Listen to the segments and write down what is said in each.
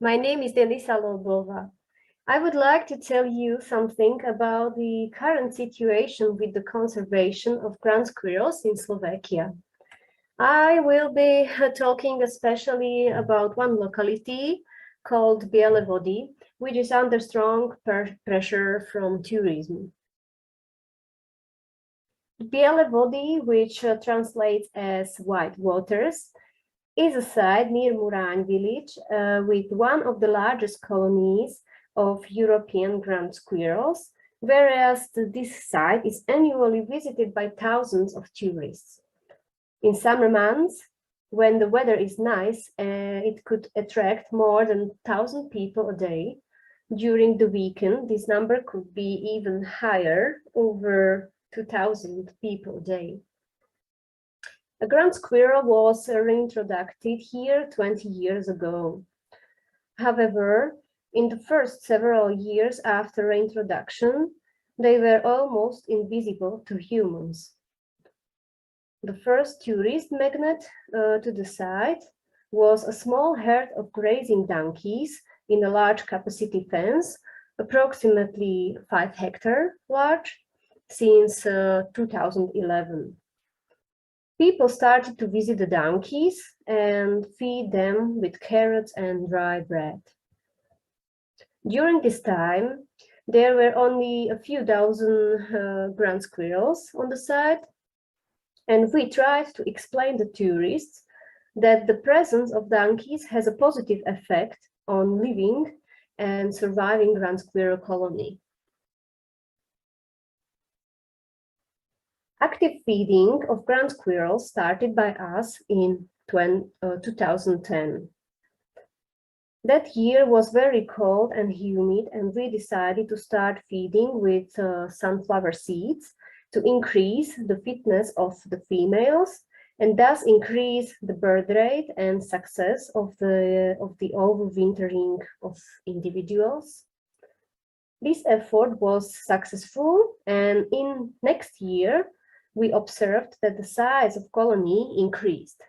My name is Denisa Lobbová. I would like to tell you something about the current situation with the conservation of ground squirrels in Slovakia. I will be talking especially about one locality called Biele Vody, which is under strong pressure from tourism. Biele Vody, which translates as white waters, is a site near Muráň village with one of the largest colonies of European ground squirrels, whereas this site is annually visited by thousands of tourists. In summer months, when the weather is nice, it could attract more than 1,000 people a day. During the weekend, this number could be even higher, over 2,000 people a day. A ground squirrel was reintroduced here 20 years ago. However, in the first several years after reintroduction, they were almost invisible to humans. The first tourist magnet to the site was a small herd of grazing donkeys in a large capacity fence, approximately 5 hectares large, since 2011. People started to visit the donkeys and feed them with carrots and dry bread. During this time, there were only a few dozen ground squirrels on the site, and we tried to explain to tourists that the presence of donkeys has a positive effect on living and surviving ground squirrel colony. Active feeding of ground squirrels started by us in 2010. That year was very cold and humid, and we decided to start feeding with sunflower seeds to increase the fitness of the females and thus increase the birth rate and success of the overwintering of individuals. This effort was successful, and in next year, we observed that the size of colony increased.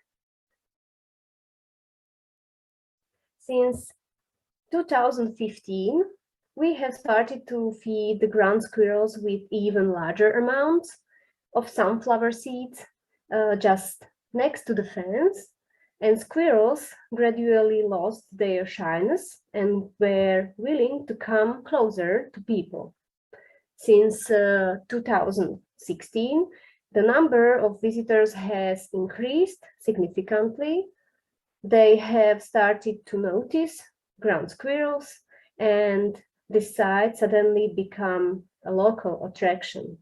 Since 2015, we have started to feed the ground squirrels with even larger amounts of sunflower seeds just next to the fence, and squirrels gradually lost their shyness and were willing to come closer to people. Since 2016, the number of visitors has increased significantly. They have started to notice ground squirrels, and this site suddenly became a local attraction.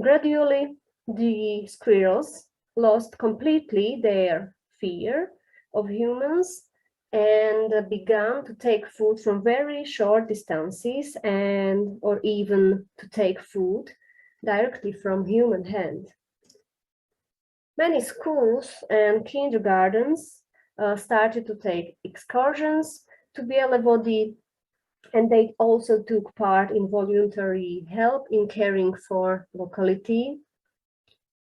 Gradually, the squirrels lost completely their fear of humans and began to take food from very short distances or even to take food directly from human hand. Many schools and kindergartens started to take excursions to Biele Vody, and they also took part in voluntary help in caring for locality.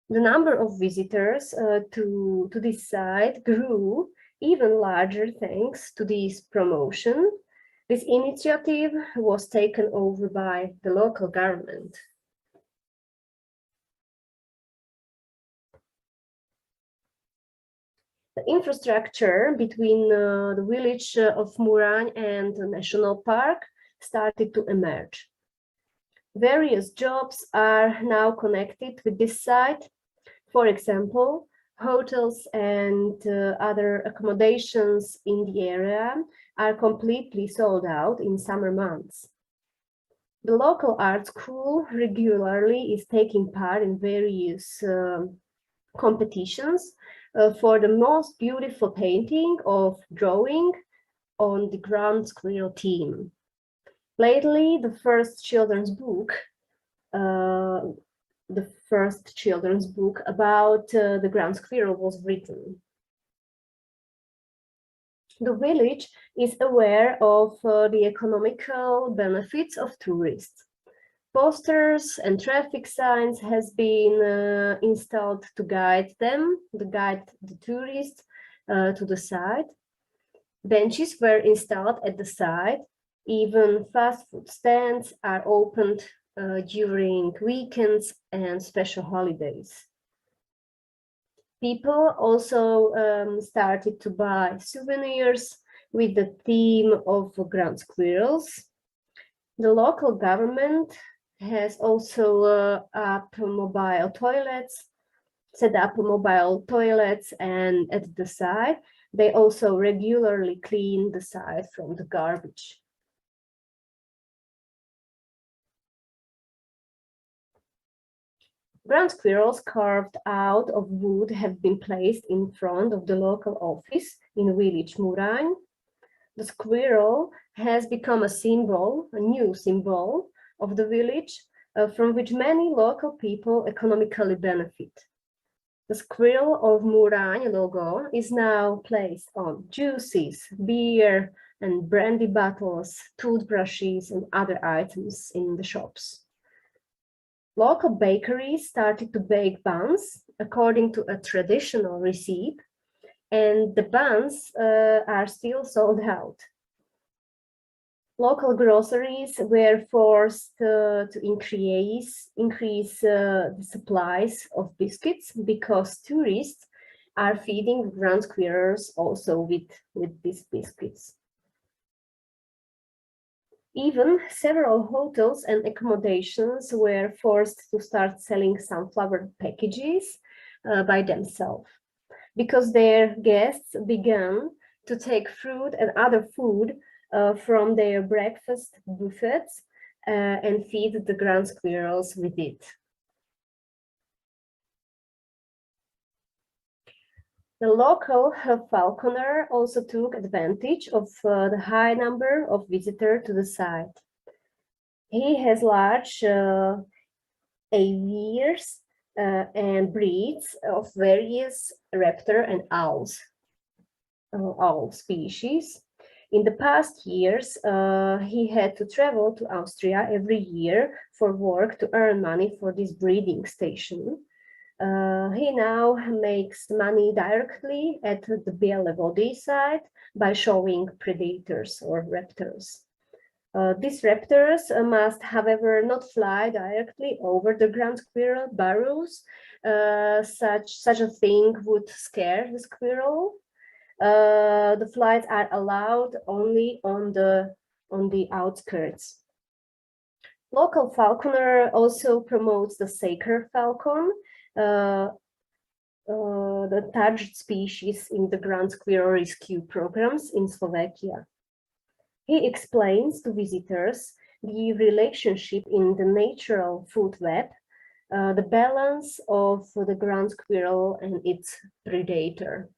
The number of visitors to this site grew even larger thanks to this promotion. This initiative was taken over by the local government. The infrastructure between the village of Muráň and the national park started to emerge. Various jobs are now connected with this site. For example, hotels and other accommodations in the area are completely sold out in summer months. The local art school regularly is taking part in various competitions for the most beautiful painting or drawing on the ground squirrel theme. Lately, the first children's book about the ground squirrel was written. The village is aware of the economical benefits of tourists. Posters and traffic signs has been installed to guide the tourists to the site. Benches were installed at the site. Even fast food stands are opened during weekends and special holidays. People also started to buy souvenirs with the theme of ground squirrels. The local government has also set up mobile toilets, and at the site, they also regularly clean the site from the garbage. Ground squirrels carved out of wood have been placed in front of the local office in village Muráň. The squirrel has become a new symbol of the village, from which many local people economically benefit. The squirrel of Muráň logo is now placed on juices, beer and brandy bottles, toothbrushes and other items in the shops. Local bakeries started to bake buns according to a traditional recipe, and the buns are still sold out. Local groceries were forced to increase the supplies of biscuits because tourists are feeding ground squirrels also with these biscuits. Even several hotels and accommodations were forced to start selling sunflower packages by themselves, because their guests began to take fruit and other food from their breakfast buffets and feed the ground squirrels with it. The local falconer also took advantage of the high number of visitors to the site. He has large aviaries and breeds of various raptor and owl species. In the past years, he had to travel to Austria every year for work to earn money for this breeding station. He now makes money directly at the Biele Vody site by showing predators or raptors. These raptors must, however, not fly directly over the ground squirrel burrows. Such a thing would scare the squirrel. The flights are allowed only on the outskirts. Local falconer also promotes the sacred falcon, the target species in the ground squirrel rescue programs in Slovakia. He explains to visitors the relationship in the natural food web, the balance of the ground squirrel and its predator.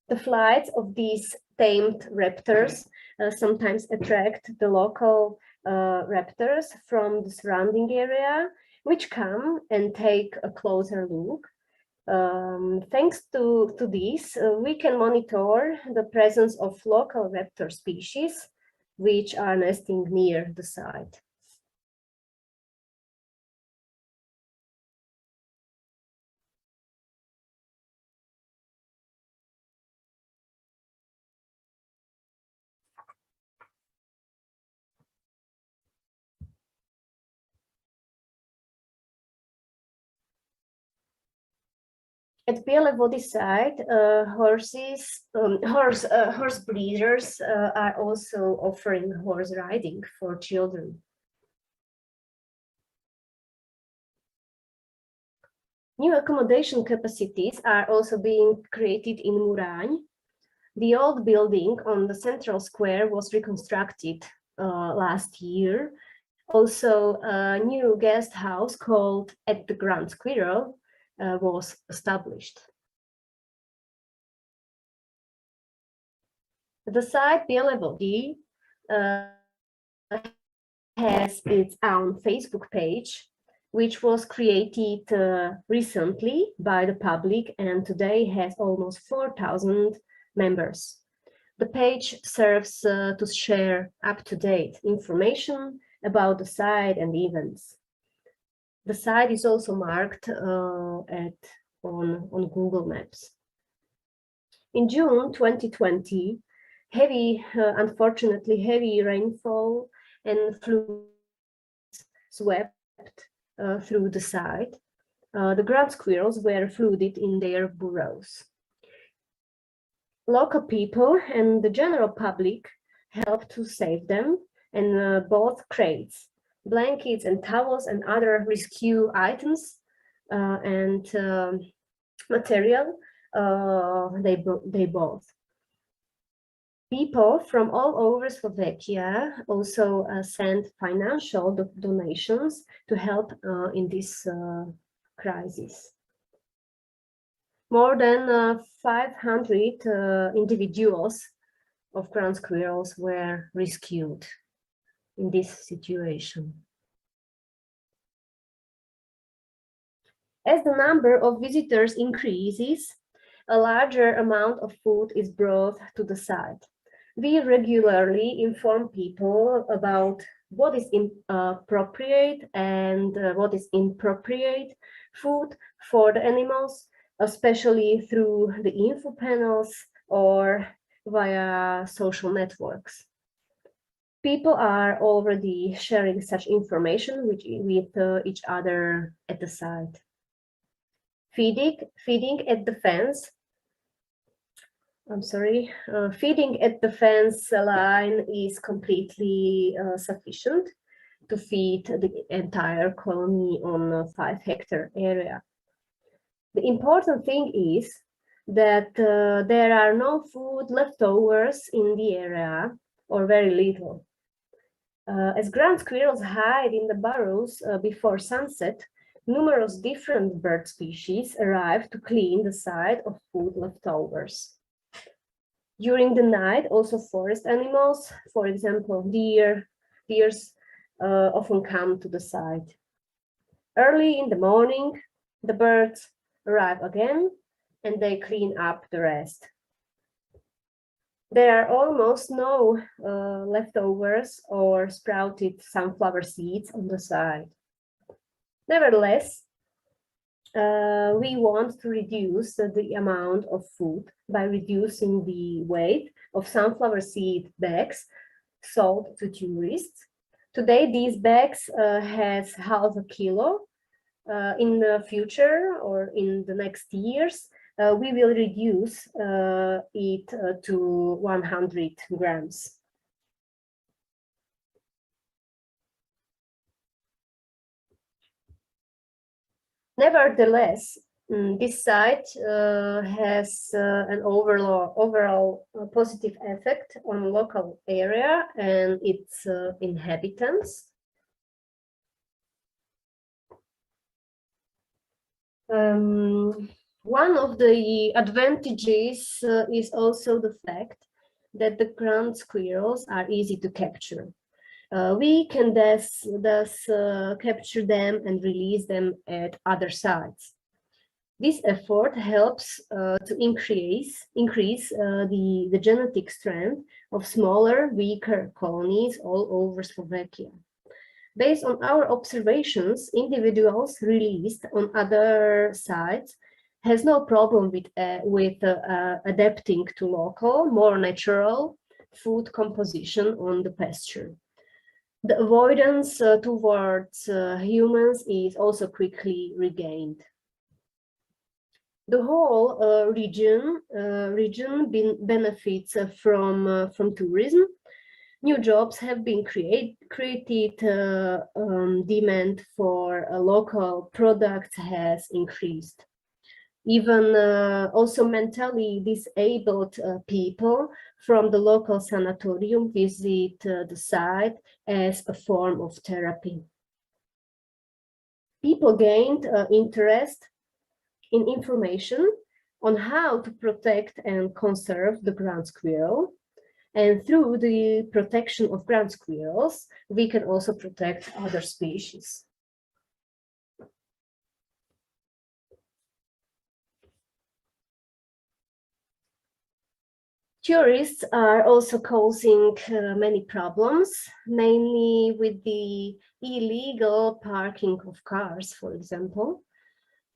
The flights of these tamed raptors sometimes attract the local raptors from the surrounding area, which come and take a closer look. Thanks to this, we can monitor the presence of local raptor species, which are nesting near the site. At Biele Vody site, horse breeders are also offering horse riding for children. New accommodation capacities are also being created in Muráň. The old building on the central square was reconstructed last year. Also, a new guest house called At the Ground Squirrel was established. The site Biele Vody has its own Facebook page, which was created recently by the public and today has almost 4,000 members. The page serves to share up-to-date information about the site and events. The site is also marked on Google Maps. In June 2020, unfortunately, heavy rainfall and floods swept through the site. The ground squirrels were flooded in their burrows. Local people and the general public helped to save them, and both crates, blankets and towels and other rescue items and material they bought. People from all over Slovakia also sent financial donations to help in this crisis. More than 500 individuals of ground squirrels were rescued in this situation. As the number of visitors increases, a larger amount of food is brought to the site. We regularly inform people about what is appropriate and what is inappropriate food for the animals, especially through the info panels or via social networks. People are already sharing such information with each other at the site. Feeding at the fence line is completely sufficient to feed the entire colony on a 5-hectare area. The important thing is that there are no food leftovers in the area, or very little. As ground squirrels hide in the burrows before sunset, numerous different bird species arrive to clean the site of food leftovers. During the night, also forest animals, for example, deers often come to the site. Early in the morning, the birds arrive again and they clean up the rest. There are almost no leftovers or sprouted sunflower seeds on the site. Nevertheless, we want to reduce the amount of food by reducing the weight of sunflower seed bags sold to tourists. Today, these bags has half a kilo. In the future or in the next years, we will reduce it to 100 grams. Nevertheless, this site has an overall positive effect on the local area and its inhabitants. One of the advantages is also the fact that the ground squirrels are easy to capture. We can thus capture them and release them at other sites. This effort helps to increase the genetic strength of smaller, weaker colonies all over Slovakia. Based on our observations, individuals released on other sites has no problem with adapting to local, more natural food composition on the pasture. The avoidance towards humans is also quickly regained. The whole region benefits from tourism. New jobs have been created, demand for local products has increased. Even also mentally disabled people from the local sanatorium visit the site as a form of therapy. People gained interest in information on how to protect and conserve the ground squirrel. And through the protection of ground squirrels, we can also protect other species. Tourists are also causing many problems, mainly with the illegal parking of cars, for example.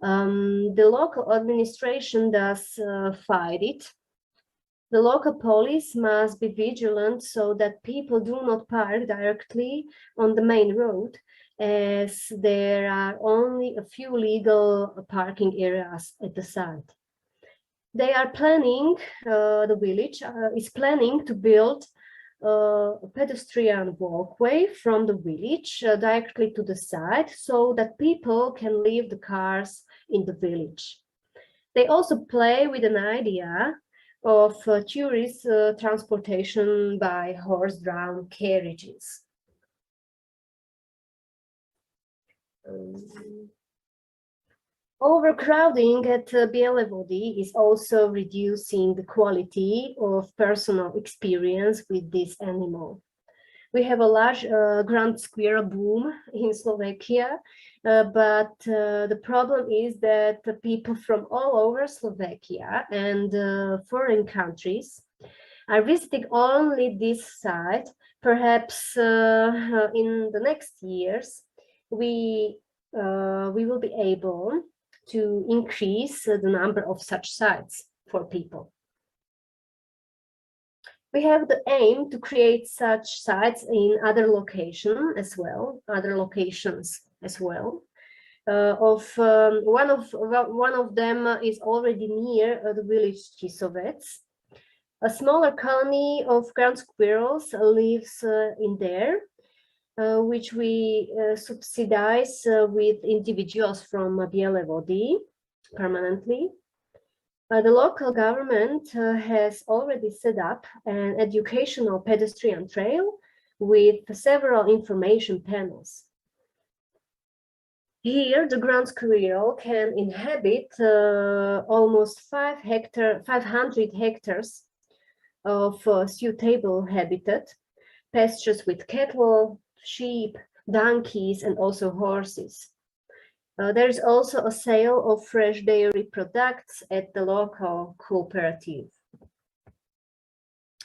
The local administration does fight it. The local police must be vigilant so that people do not park directly on the main road, as there are only a few legal parking areas at the site. They are planning, the village is planning to build a pedestrian walkway from the village directly to the site so that people can leave the cars in the village. They also play with an idea of tourist transportation by horse-drawn carriages. Overcrowding at Biele Vody is also reducing the quality of personal experience with this animal. We have a large ground squirrel boom in Slovakia, but the problem is that the people from all over Slovakia and foreign countries are visiting only this site. Perhaps in the next years, we will be able to increase the number of such sites for people. We have the aim to create such sites in other locations as well. One of them is already near the village Tisovec. A smaller colony of ground squirrels lives in there, which we subsidize with individuals from Biele Vody permanently. The local government has already set up an educational pedestrian trail with several information panels. Here, the ground squirrel can inhabit almost 500 hectares of suitable habitat, pastures with cattle, sheep, donkeys, and also horses. There is also a sale of fresh dairy products at the local cooperative.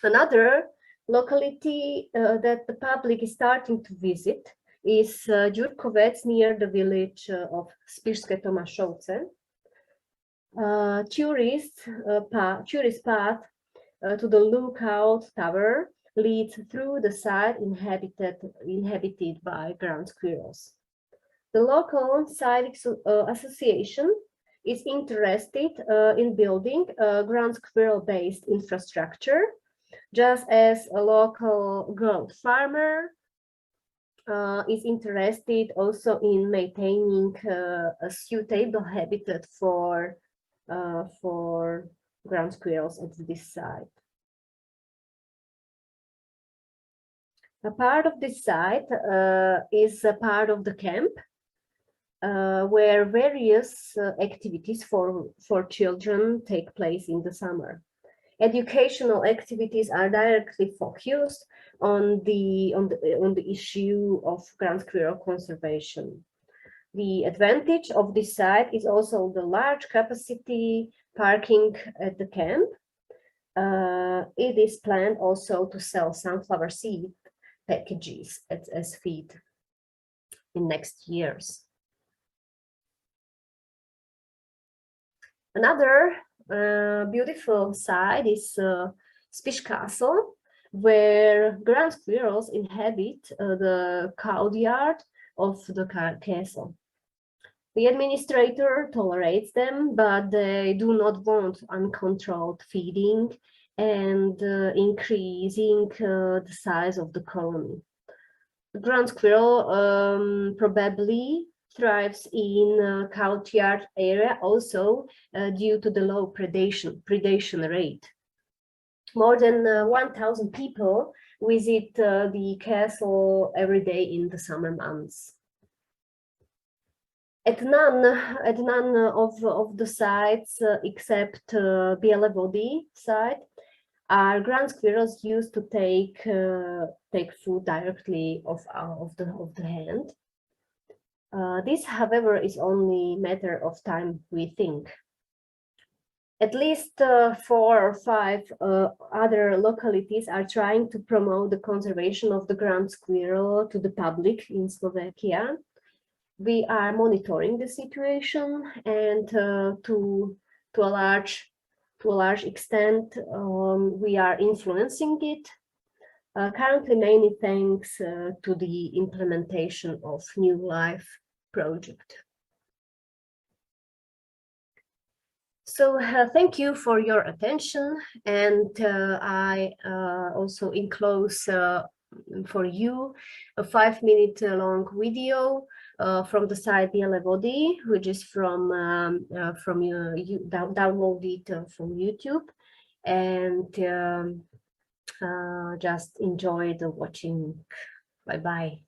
Another locality that the public is starting to visit is Ďurkovec near the village of Spišské Tomášovce. Tourist path to the lookout tower leads through the site inhabited by ground squirrels. The local civic association is interested in building a ground squirrel-based infrastructure, just as a local goat farmer is interested also in maintaining a suitable habitat for ground squirrels at this site. A part of this site is a part of the camp, where various activities for children take place in the summer. Educational activities are directly focused on the issue of ground squirrel conservation. The advantage of this site is also the large capacity parking at the camp. It is planned also to sell sunflower seed packages as feed in next years. Another beautiful site is Spiš Castle, where ground squirrels inhabit the courtyard of the castle. The administrator tolerates them, but they do not want uncontrolled feeding and increasing the size of the colony. The ground squirrel probably thrives in courtyard area also due to the low predation rate. More than 1,000 people visit the castle every day in the summer months. At none of the sites except Biele Vody site are ground squirrels used to take food directly off the hand. This, however, is only a matter of time, we think. At least 4 or 5 other localities are trying to promote the conservation of the ground squirrel to the public in Slovakia. We are monitoring the situation, and to a large to a large extent, we are influencing it. Currently, mainly thanks to the implementation of New Life project. So thank you for your attention, and I also enclose for you a 5-minute long video from the site Biele Vody, which is from you download it from YouTube, and just enjoy the watching. Bye bye.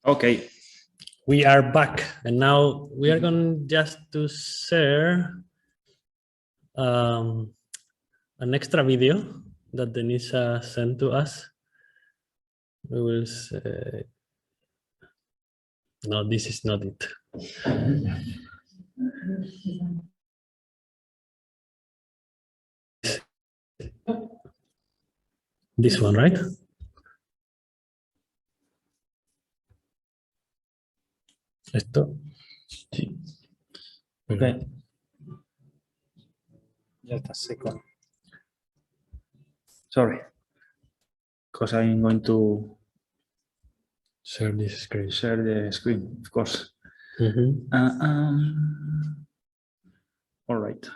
Okay, we are back, and now we are going just to share an extra video that Denisa sent to us. We will say, no, this is not it. This one, right? Esto. Sí. Okay. Just a second. Sorry. Because I'm going to share this screen. Share the screen, of course. All right.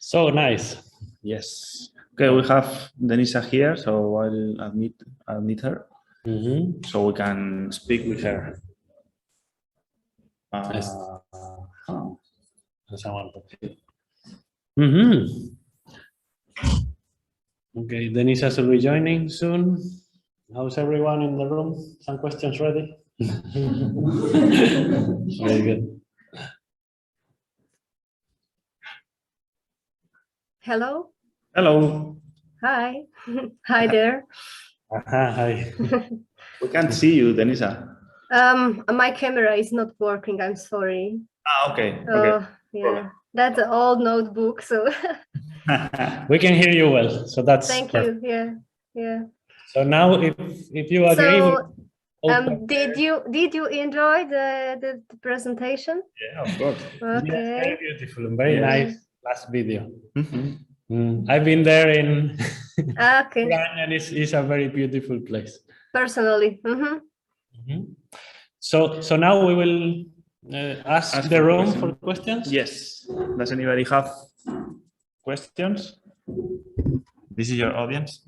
So nice. Yes. Okay, we have Denisa here, so I'll admit her, so we can speak with her. Nice. Oh. Okay, Denisa will be joining soon. How's everyone in the room? Some questions ready? Very good. Hello. Hello. Hi. Hi there. Hi. We can't see you, Denisa. My camera is not working. I'm sorry. Okay. Okay. Yeah, that's an old notebook. So We can hear you well, so that's thank perfect. you. Yeah. So now, if you agree, So, open did you enjoy the presentation? Yeah, of course. Yes, Okay. very beautiful and very nice last video. Mm-hmm. I've been there in Okay. Muráň, and it's a very beautiful place. Personally. So now we will ask the room for questions. Yes. Does anybody have questions? This is your audience,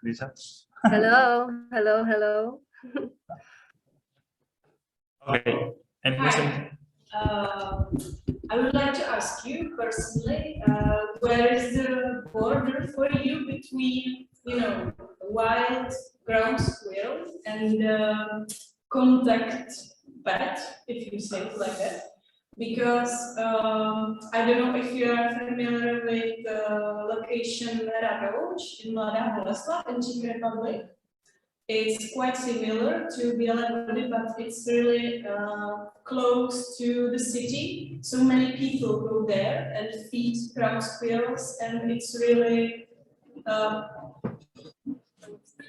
Lisa. Hello. Okay. Any question? I would like to ask you personally, where is the border for you between, wild ground squirrel and contact pet, if you say it like that? Because I don't know if you are familiar with the location Radoš in Mladá Boleslav in Czech Republic. It's quite similar to Biele Vody, but it's really close to the city. So many people go there and feed ground squirrels, and it's really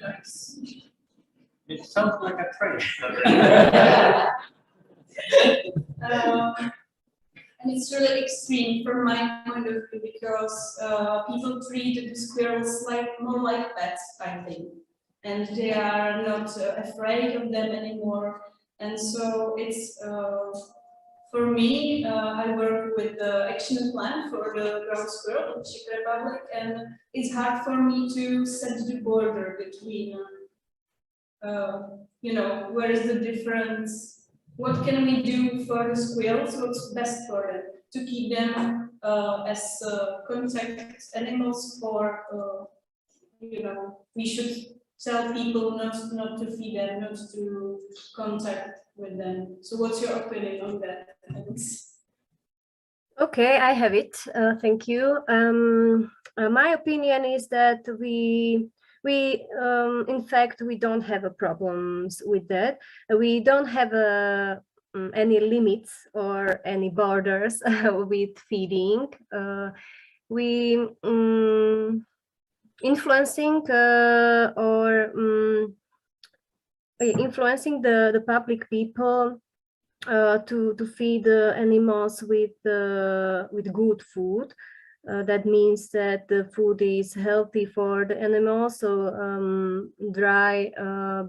nice. It sounds like a train. And it's really extreme from my point of view because people treat the squirrels more like pets, I think. And they are not afraid of them anymore. And so it's, for me, I work with the action plan for the ground squirrel in Czech Republic, and it's hard for me to set the border between, where is the difference? What can we do for the squirrels? What's best for them? To keep them as contact animals, or, we should tell people not to feed them, not to contact with them. So what's your opinion on that? Okay, I have it. Thank you. My opinion is that we in fact we don't have a problems with that. We don't have any limits or any borders with feeding. We influencing influencing the public people to feed animals with good food. That means that the food is healthy for the animals. So dry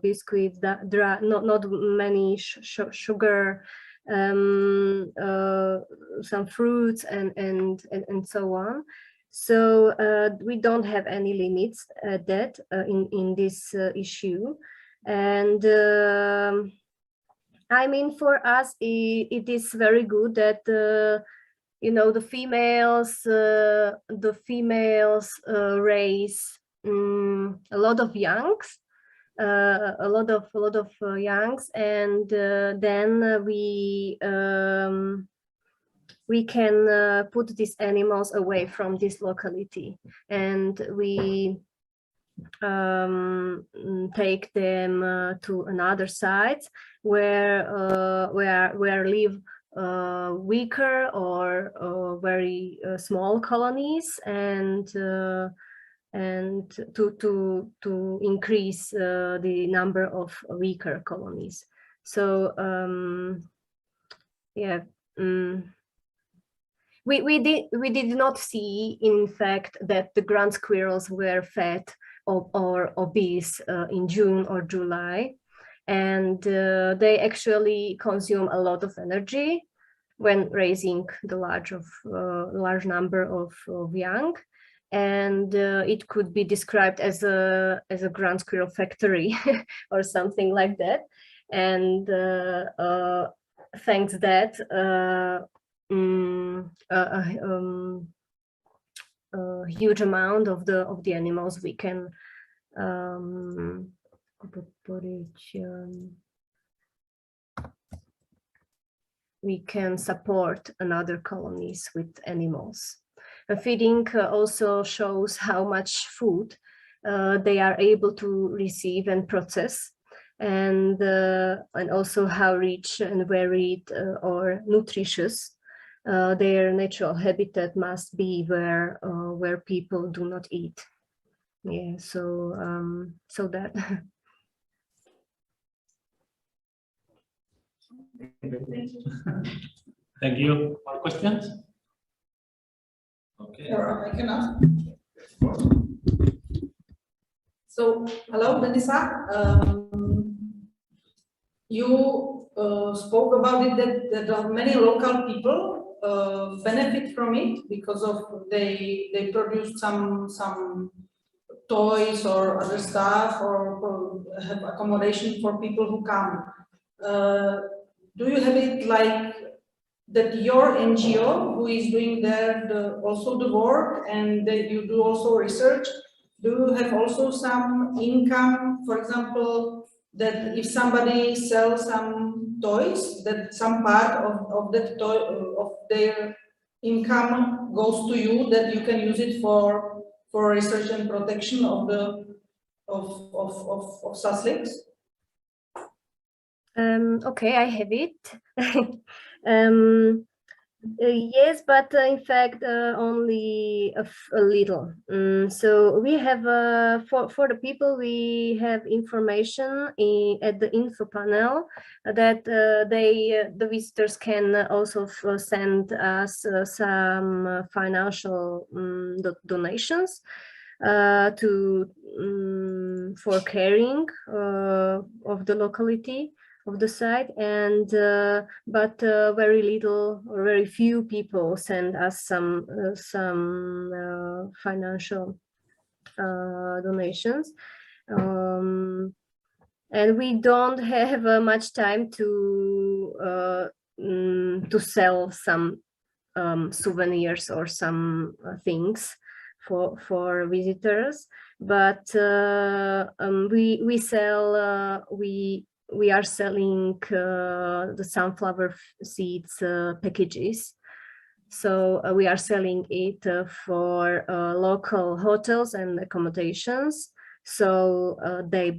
biscuits, dry, not many sugar, some fruits and so on. So we don't have any limits at that in this issue, and I mean, for us, it is very good that the females raise a lot of youngs, youngs, and then we can put these animals away from this locality, and we take them to another site where live weaker or very small colonies, and to increase the number of weaker colonies. So yeah. We did not see, in fact, that the ground squirrels were fat or obese in June or July. and they actually consume a lot of energy when raising the large number of young, and it could be described as a ground squirrel factory or something like that. And thanks that a huge amount of the animals we can we can support another colonies with animals. Feeding also shows how much food they are able to receive and process, and also how rich and varied or nutritious their natural habitat must be, where people do not eat. Yeah, so that. Thank you. More questions? Okay. I can ask. So, hello, Denisa. You spoke about it that many local people benefit from it because of they produce some toys or other stuff, or have accommodation for people who come. Do you have it like that your NGO who is doing also the work, and that you do also research? Do you have also some income, for example, that if somebody sells some toys, that some part of that toy of their income goes to you, that you can use it for research and protection of the suslings? Okay, I have it. Yes, but in fact only a little. So we have for the people, we have information at the info panel that the visitors can also send us some financial donations for caring of the locality of the site, and but very little or very few people send us some financial donations, and we don't have much time to sell some souvenirs or some things for visitors, but we are selling the sunflower seeds packages. So we are selling it for local hotels and accommodations. So they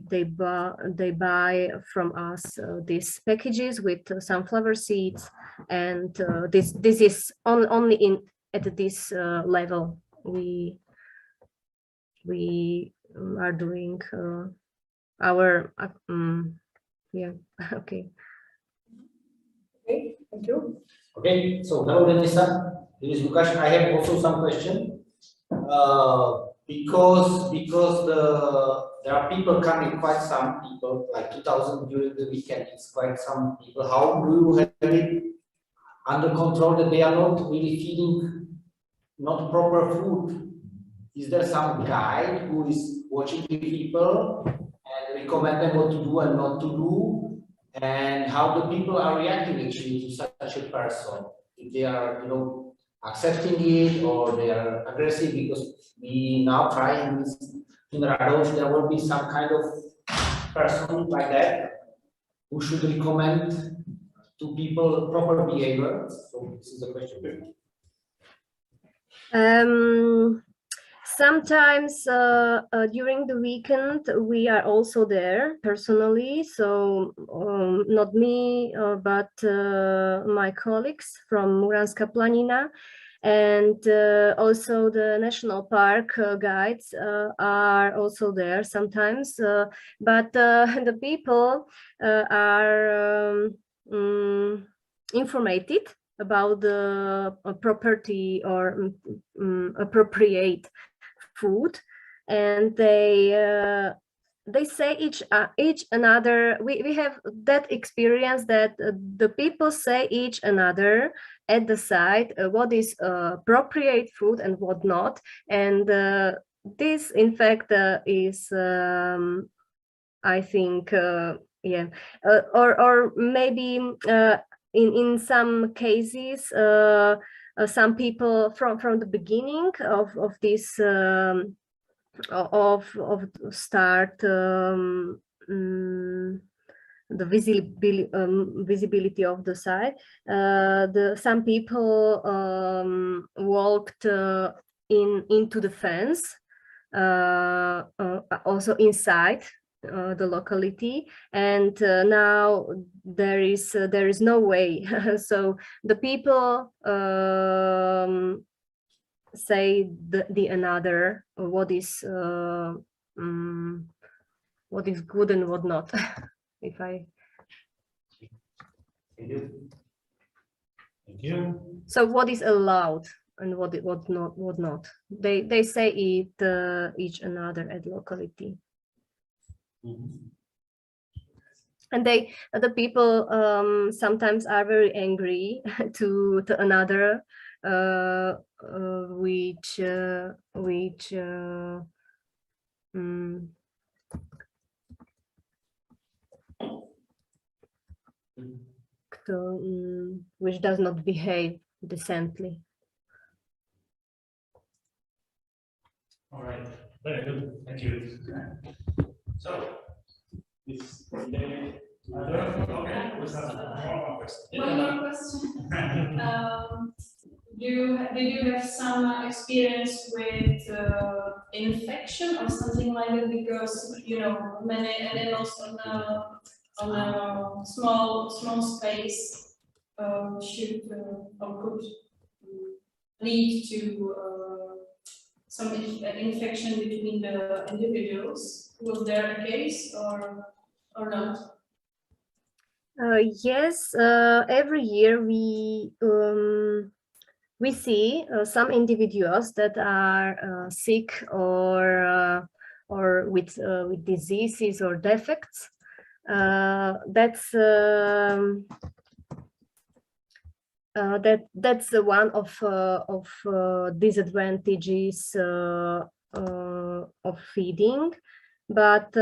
buy from us these packages with sunflower seeds, and this is only at this level we are doing our yeah. Okay. Okay, thank you. Okay, so hello Denisa, this is Lukáš. I have also some question. Because there are people coming, quite some people, like 2,000 during the weekend. It's quite some people. How do you have it under control that they are not really feeding not proper food? Is there some guide who is watching the people and recommend them what to do and not to do? And how the people are reacting actually to such a person? If they are, accepting it, or they are aggressive, because we now try in Radoš, there will be some kind of person like that who should recommend to people proper behavior. So this is the question. Sometimes during the weekend we are also there personally, so not me, but my colleagues from Muránska planina, and also the national park guides are also there sometimes, but the people are informated about the property or appropriate food, and they they say each another. We have that experience that the people say each another at the site what is appropriate food and what not, and this in fact is I think yeah, or maybe in some cases some people from the beginning of this of start the visibility of the site. Some people walked into the fence, also inside the locality, and now there is no way. So the people say the another what is good and what not. If I Thank you. so what is allowed and what not. They say it each another at locality. And the people sometimes are very angry to another, which which does not behave decently. All right, very good, thank you. So, okay, we have one more question. One more question. Did you have some experience with infection or something like that? Because many animals on a small space should or could lead to some infection between the individuals. Was there a case or not? Yes, every year we see some individuals that are sick or with diseases or defects. That's one of disadvantages of feeding. But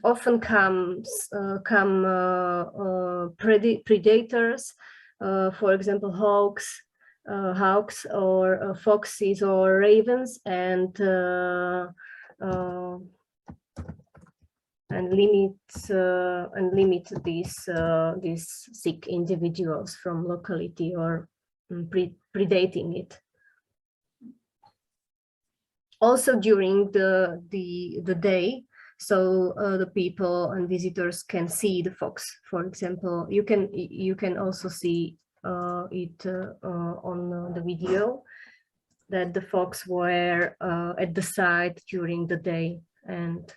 often come predators, for example, hawks or foxes or ravens, and limit these sick individuals from locality or predating it. Also during the day, so the people and visitors can see the fox. For example, you can also see it on the video that the fox were at the site during the day and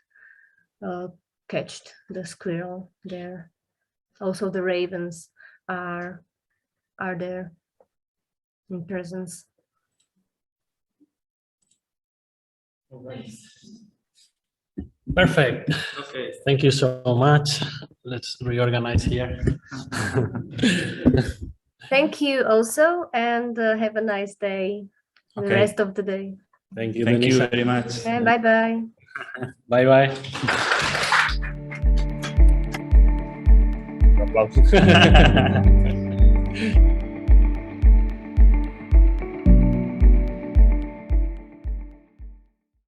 catched the squirrel there. Also the ravens are there in presence. Perfect. Okay. Thank you so much. Let's reorganize here. Thank you also, and have a nice day. The Okay. rest of the day. Thank you, Thank you Denisa. very much. And bye-bye. Bye-bye. Applause.